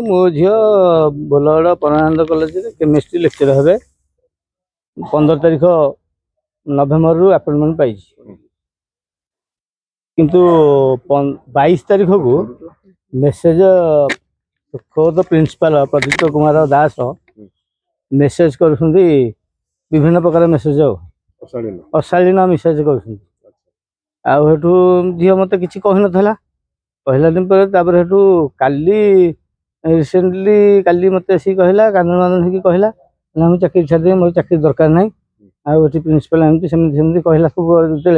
मो झील बोलगड़ परमानंद college chemistry lecture हे 15 तारीख नवेम्बर रु अपॉइंटमेंट पाई किंतु 22 तारीख को मेसेज खुद प्रिंसिपल प्रदीप कुमार दास मेसेज कर विभिन्न प्रकार मेसेज अशालीन मेसेज कर झील मत कि कहला कहला दिन पर काली रिसेंटली काली मत कहला कांदन वादन हो कहला मुझे चाकरी छाड़ी मोर चाकरी दरकार ना आठ प्रिंसिपल एमती कहला जो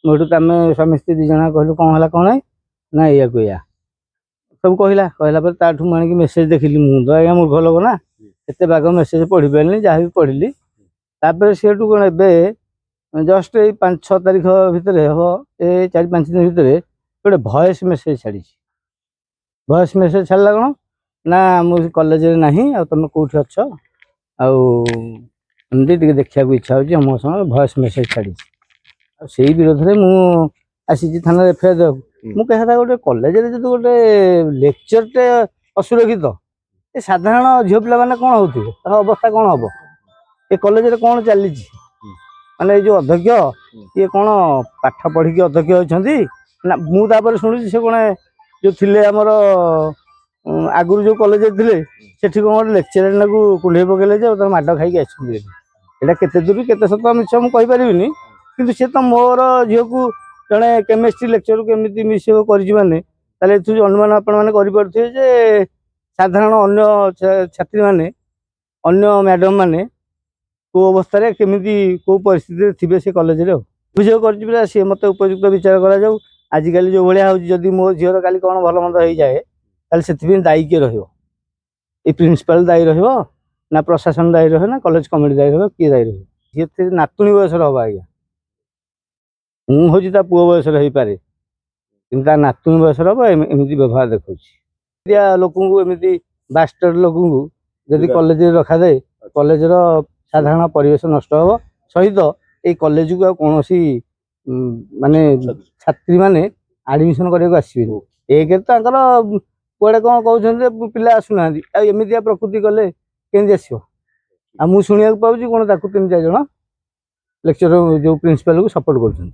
मुझे आम स्वामी स्त्री दी जना कहलु कौन है कौन ना या या सब कहला कहला ताठू मुझे मेसेज देखिली मुझे आज्ञा मूर्ख लोक ना एत बाग मेसेज पढ़ी पारे जहाँ भी पढ़ी तापर सी कौन ए जस्ट 5-6 तारीख भितर हम ये 4-5 दिन भितर गोटे भॉइस मेसेज छाड़ी भॉइस मेसेज छाड़ा कौन ना मुझे कॉलेज ना तुम कौट अच्छ आमती देखा इच्छा हो मो समय भॉइस मेसेज छाड़ी से विरोध में मुझे थाना एफआईआर देव मुझे गोटे कॉलेज जो गोटे लेक्चरटे असुरक्षित ये साधारण झील पिला मैंने कौन होते अवस्था कौन हम ये कॉलेज कौन चली माने जो अध्यक्ष ये कौन पाठ पढ़ी अध्यक्ष होती ना मुझे शुणुची से कौन जो थे आमर आगुरी जो कॉलेज थे कौन गोटे लेक्चर को कुंडे पकड़े जो माड खाई आसटा के दूर के सत मिछ मुझे कहीपरि कि सी तो मोर झील को जड़े केमिस्ट्री लेक्चर को केमी मिसबिहेव कर अनुमान आपरे साधारण अन्य छात्री मैंने अन्य मैडम मैंने कौ अवस्था केमी कौ परिस्थिति थे से कॉलेज अभियोग कर सी मत उपयुक्त विचार करा आजिकल जो भाया होदी मो झीर का कौन भल मंद हो जाए से दायी किए रही प्रिंसिपाल दायी रहा प्रशासन दायी रहे ना कॉलेज कमिटी दायी रहा किए दायी रही सी नातुणी बयस हम आज्ञा मुझे पुओ बयस हो पारे कि नातुणी बयस हम एमती व्यवहार देखा लोक एमती बास्टर लोक जदि कॉलेज रखा जाए कॉलेज साधारण परिवेश नष्ट हो सहित ये कॉलेज को कौन माने छात्री माने एडमिशन करने आसबे एक कड़े कौन कहते पिला आसुना एमती प्रकृति कले केमती आसो मुझे शुणा पाऊँ कौन 3-4 जन लेक्चर जो प्रिंसिपल को सपोर्ट कर